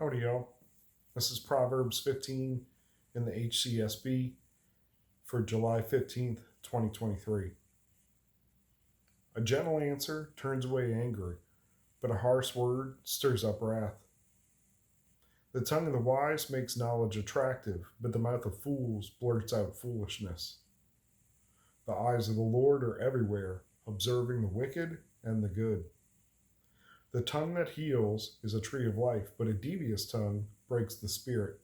Howdy, y'all. This is Proverbs 15 in the HCSB for July 15th, 2023. A gentle answer turns away anger, but a harsh word stirs up wrath. The tongue of the wise makes knowledge attractive, but the mouth of fools blurts out foolishness. The eyes of the Lord are everywhere, observing the wicked and the good. The tongue that heals is a tree of life, but a devious tongue breaks the spirit.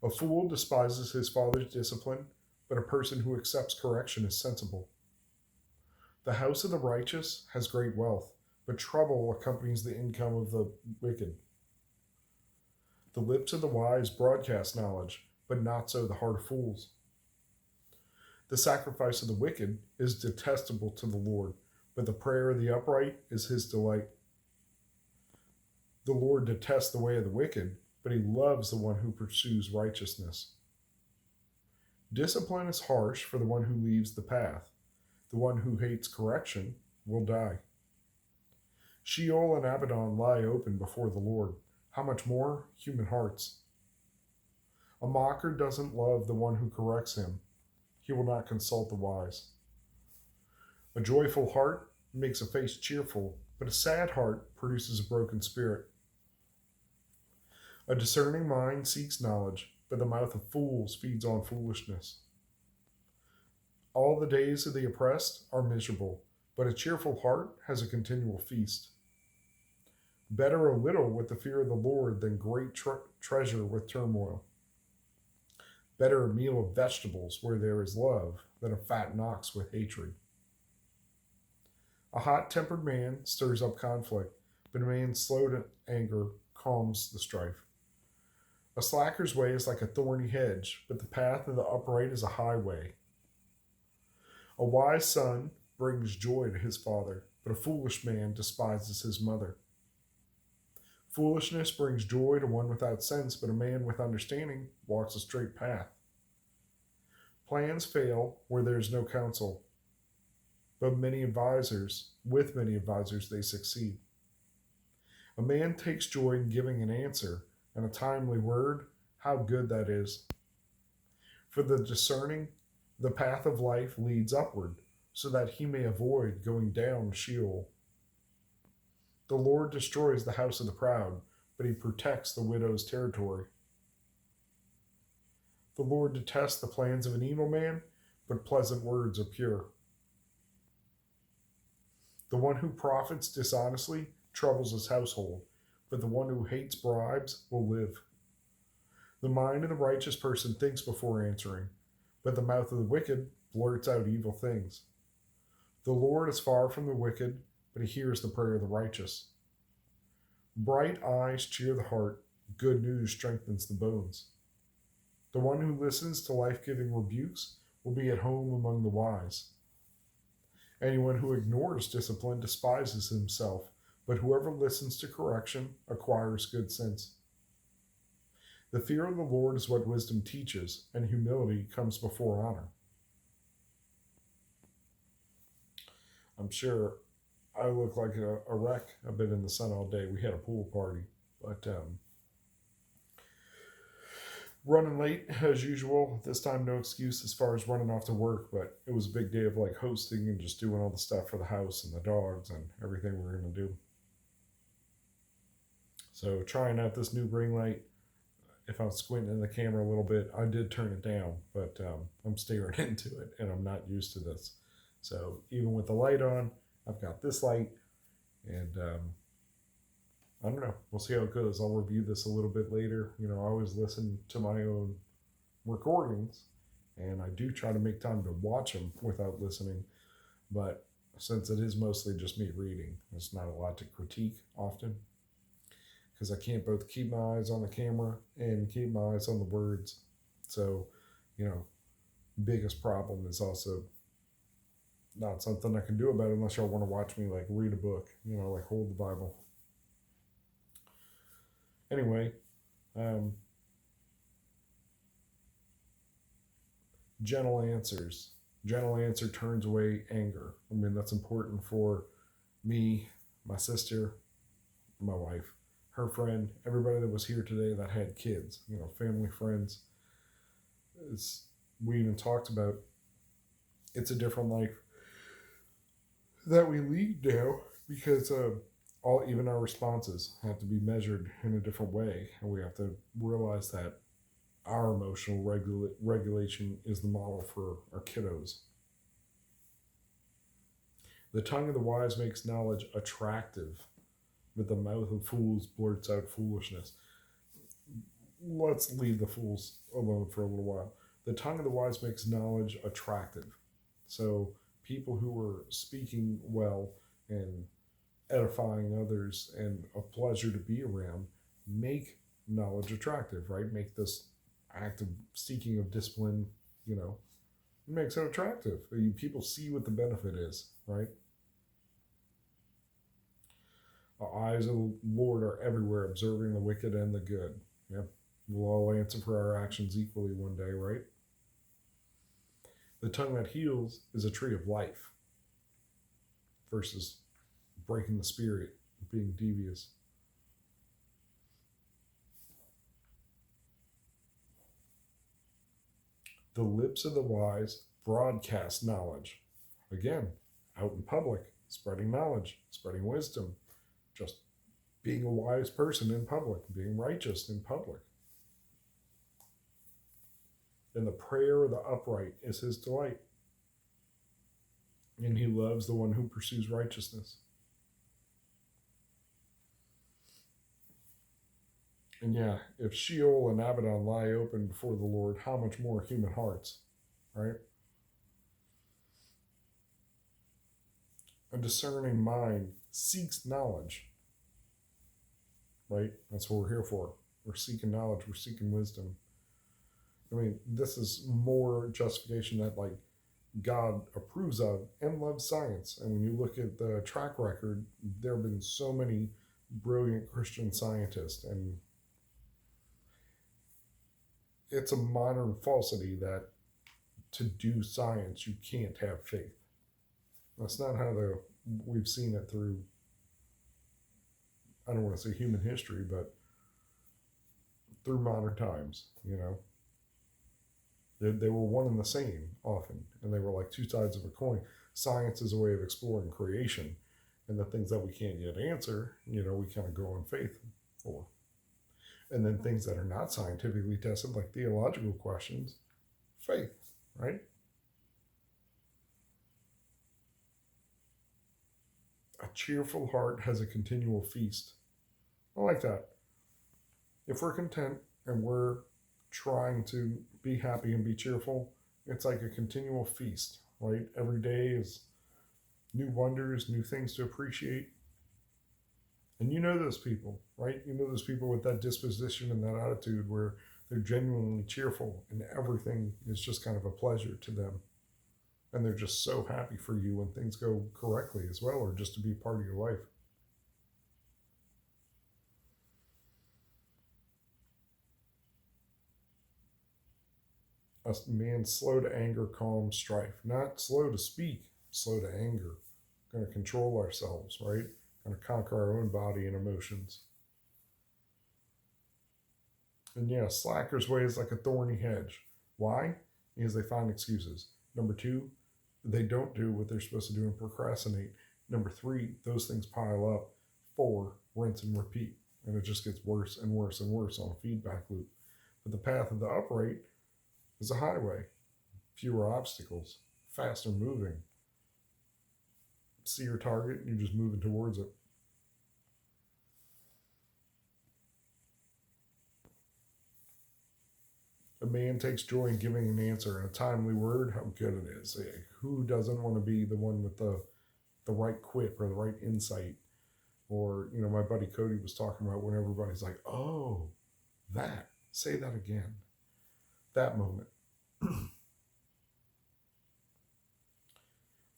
A fool despises his father's discipline, but a person who accepts correction is sensible. The house of the righteous has great wealth, but trouble accompanies the income of the wicked. The lips of the wise broadcast knowledge, but not so the heart of fools. The sacrifice of the wicked is detestable to the Lord, but the prayer of the upright is his delight. The Lord detests the way of the wicked, but he loves the one who pursues righteousness. Discipline is harsh for the one who leaves the path. The one who hates correction will die. Sheol and Abaddon lie open before the Lord. How much more human hearts? A mocker doesn't love the one who corrects him. He will not consult the wise. A joyful heart makes a face cheerful, but a sad heart produces a broken spirit. A discerning mind seeks knowledge, but the mouth of fools feeds on foolishness. All the days of the oppressed are miserable, but a cheerful heart has a continual feast. Better a little with the fear of the Lord than great treasure with turmoil. Better a meal of vegetables where there is love than a fat ox with hatred. A hot-tempered man stirs up conflict, but a man slow to anger calms the strife. A slacker's way is like a thorny hedge, but the path of the upright is a highway. A wise son brings joy to his father, but a foolish man despises his mother. Foolishness brings joy to one without sense, but a man with understanding walks a straight path. Plans fail where there is no counsel, but with many advisors they succeed. A man takes joy in giving an answer, and a timely word, how good that is. For the discerning, the path of life leads upward, so that he may avoid going down Sheol. The Lord destroys the house of the proud, but he protects the widow's territory. The Lord detests the plans of an evil man, but pleasant words are pure. The one who profits dishonestly troubles his household, but the one who hates bribes will live. The mind of the righteous person thinks before answering, but the mouth of the wicked blurts out evil things. The Lord is far from the wicked, but he hears the prayer of the righteous. Bright eyes cheer the heart, good news strengthens the bones. The one who listens to life-giving rebukes will be at home among the wise. Anyone who ignores discipline despises himself, but whoever listens to correction acquires good sense. The fear of the Lord is what wisdom teaches, and humility comes before honor. I'm sure I look like a wreck. I've been in the sun all day. We had a pool party, but running late as usual. This time, no excuse as far as running off to work, but it was a big day of like hosting and just doing all the stuff for the house and the dogs and everything we're going to do. So trying out this new ring light. If I'm squinting in the camera a little bit, I did turn it down, but I'm staring into it and I'm not used to this. So even with the light on, I've got this light and I don't know. We'll see how it goes. I'll review this a little bit later. I always listen to my own recordings, and I do try to make time to watch them without listening. But since it is mostly just me reading, there's not a lot to critique often because I can't both keep my eyes on the camera and keep my eyes on the words. So, biggest problem is also not something I can do about it unless y'all want to watch me like read a book, like hold the Bible. Anyway, gentle answers. Gentle answer turns away anger. That's important for me, my sister, my wife. her friend, everybody that was here today that had kids, family, friends. We even talked about it's a different life that we lead now because even our responses have to be measured in a different way, and we have to realize that our emotional regulation is the model for our kiddos. The tongue of the wise makes knowledge attractive, but the mouth of fools blurts out foolishness. Let's leave the fools alone for a little while. The tongue of the wise makes knowledge attractive. So people who are speaking well and edifying others and a pleasure to be around make knowledge attractive, right? Make this act of seeking of discipline, it makes it attractive. People see what the benefit is, right? The eyes of the Lord are everywhere, observing the wicked and the good. Yep. We'll all answer for our actions equally one day, right? The tongue that heals is a tree of life versus breaking the spirit, being devious. The lips of the wise broadcast knowledge. Again, out in public, spreading knowledge, spreading wisdom, just being a wise person in public, being righteous in public. And the prayer of the upright is his delight. And he loves the one who pursues righteousness. And yeah, if Sheol and Abaddon lie open before the Lord, how much more human hearts, right? A discerning mind seeks knowledge, right? That's what we're here for. We're seeking knowledge. We're seeking wisdom. I mean, this is more justification that God approves of and loves science. And when you look at the track record, there have been so many brilliant Christian scientists, and it's a modern falsity that to do science you can't have faith. That's not how we've seen it through, I don't want to say human history, but through modern times, They were one and the same often, and they were like two sides of a coin. Science is a way of exploring creation, and the things that we can't yet answer, we kind of go on faith for. And then things that are not scientifically tested, like theological questions, faith, right? A cheerful heart has a continual feast. I like that. If we're content and we're trying to be happy and be cheerful, it's like a continual feast, right? Every day is new wonders, new things to appreciate. And those people, right? Those people with that disposition and that attitude where they're genuinely cheerful and everything is just kind of a pleasure to them. And they're just so happy for you when things go correctly as well, or just to be part of your life. A man slow to anger calms strife. Not slow to speak, slow to anger. Going to control ourselves, right? Going to conquer our own body and emotions. And yeah, slackers' way is like a thorny hedge. Why? Because they find excuses. Number 2, they don't do what they're supposed to do and procrastinate. Number 3, those things pile up. 4, rinse and repeat. And it just gets worse and worse and worse on a feedback loop. But the path of the upright is a highway. Fewer obstacles. Faster moving. See your target and you're just moving towards it. A man takes joy in giving an answer and a timely word. How good it is. Who doesn't want to be the one with the right quip or the right insight? Or, my buddy Cody was talking about when everybody's like, oh, that. Say that again. That moment.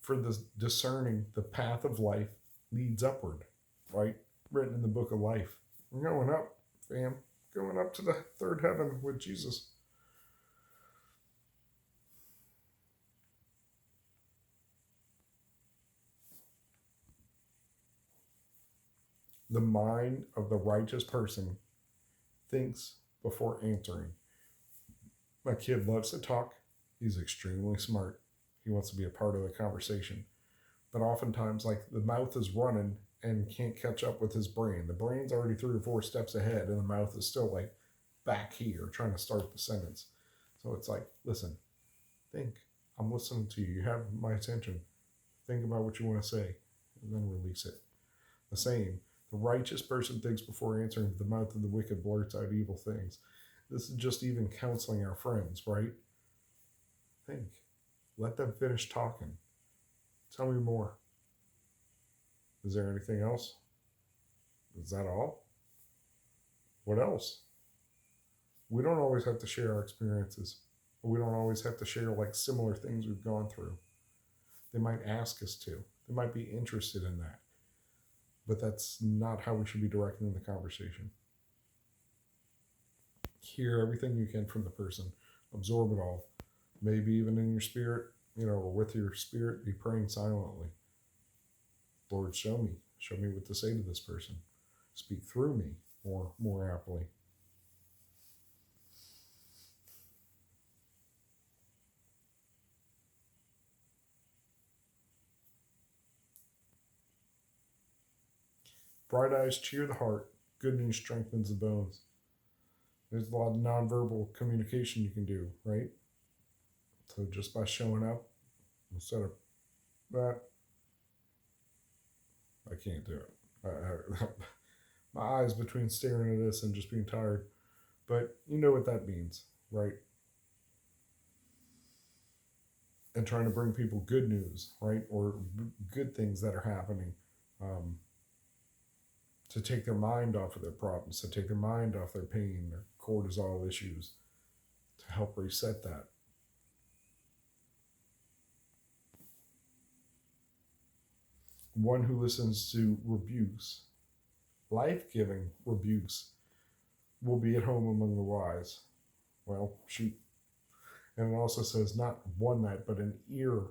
For the discerning, the path of life leads upward, right? Written in the book of life. We're going up, fam. Going up to the third heaven with Jesus. The mind of the righteous person thinks before answering. My kid loves to talk. He's extremely smart. He wants to be a part of the conversation. But oftentimes, like, the mouth is running and can't catch up with his brain. The brain's already 3 or 4 steps ahead, and the mouth is still like back here trying to start the sentence. So it's like, listen, think. I'm listening to you. You have my attention. Think about what you want to say, and then release it. The same. The righteous person thinks before answering. The mouth of the wicked blurts out evil things. This is just even counseling our friends, right? Think. Let them finish talking. Tell me more. Is there anything else? Is that all? What else? We don't always have to share our experiences. We don't always have to share like similar things we've gone through. They might ask us to. They might be interested in that. But that's not how we should be directing the conversation. Hear everything you can from the person. Absorb it all. Maybe even in your spirit, or with your spirit, be praying silently. Lord, show me what to say to this person. Speak through me more aptly. Bright eyes cheer the heart. Good news strengthens the bones. There's a lot of nonverbal communication you can do, right? So just by showing up instead of that, I can't do it. My eyes between staring at this and just being tired. But you know what that means, right? And trying to bring people good news, right? Or good things that are happening. To take their mind off of their problems, to take their mind off their pain, their cortisol issues, to help reset that. One who listens to rebukes, life-giving rebukes, will be at home among the wise. Well, shoot. And it also says not one that, but an ear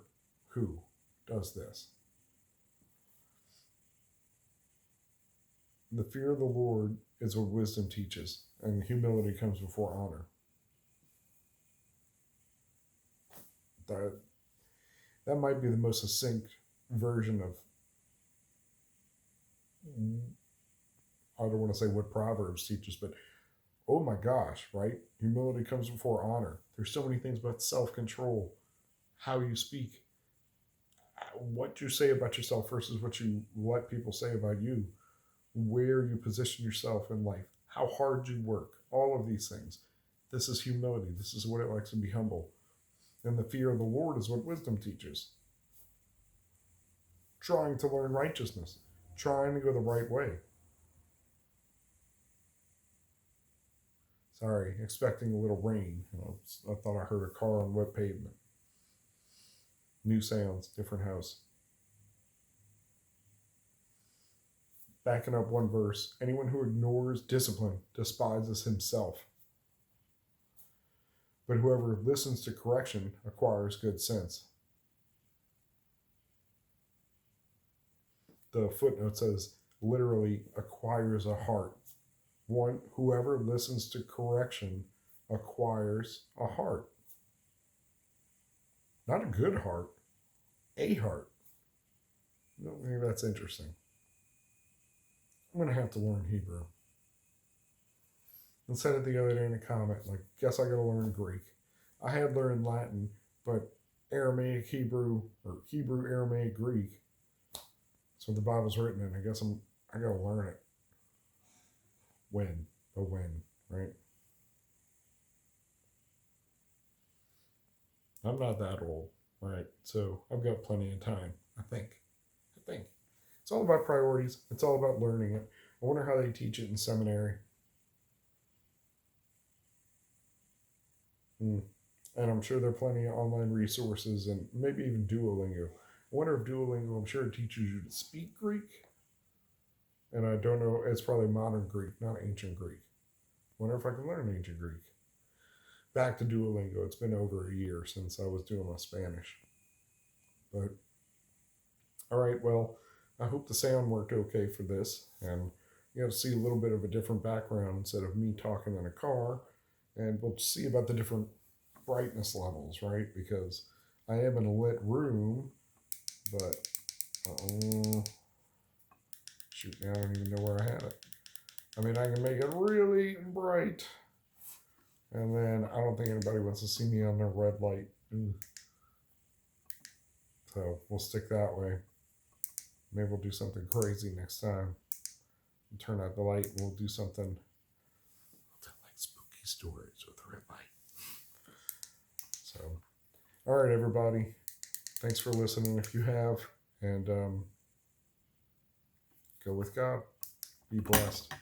who does this. The fear of the Lord is what wisdom teaches, and humility comes before honor. That might be the most succinct version of, I don't want to say what Proverbs teaches, but oh my gosh, right? Humility comes before honor. There's so many things about self-control, how you speak, what you say about yourself versus what you let people say about you, where you position yourself in life, how hard you work, all of these things. This is humility. This is what it likes to be humble. And the fear of the Lord is what wisdom teaches. Trying to learn righteousness, trying to go the right way. Sorry, expecting a little rain. I thought I heard a car on wet pavement. New sounds, different house. Backing up one verse, anyone who ignores discipline despises himself. But whoever listens to correction acquires good sense. The footnote says, literally acquires a heart. Whoever listens to correction acquires a heart. Not a good heart, a heart. Maybe that's interesting. I'm going to have to learn Hebrew. And said it the other day in a comment, like, guess I got to learn Greek. I had learned Latin, but Aramaic, Hebrew, or Hebrew, Aramaic, Greek. That's what the Bible's written in. I guess I got to learn it. When, right? I'm not that old, right? So I've got plenty of time, I think. It's all about priorities. It's all about learning it. I wonder how they teach it in seminary. And I'm sure there are plenty of online resources and maybe even Duolingo. I wonder if Duolingo, I'm sure it teaches you to speak Greek. And I don't know, it's probably modern Greek, not ancient Greek. I wonder if I can learn ancient Greek. Back to Duolingo. It's been over a year since I was doing my Spanish. But, all right, well, I hope the sound worked okay for this. And you got to see a little bit of a different background instead of me talking in a car. And we'll see about the different brightness levels, right? Because I am in a lit room, but shoot, now I don't even know where I had it. I mean, I can make it really bright, and then I don't think anybody wants to see me on the red light. So we'll stick that way. Maybe we'll do something crazy next time. We'll turn out the light and we'll do something. We'll tell like spooky stories with red light. So, all right, everybody. Thanks for listening if you have. And go with God. Be blessed.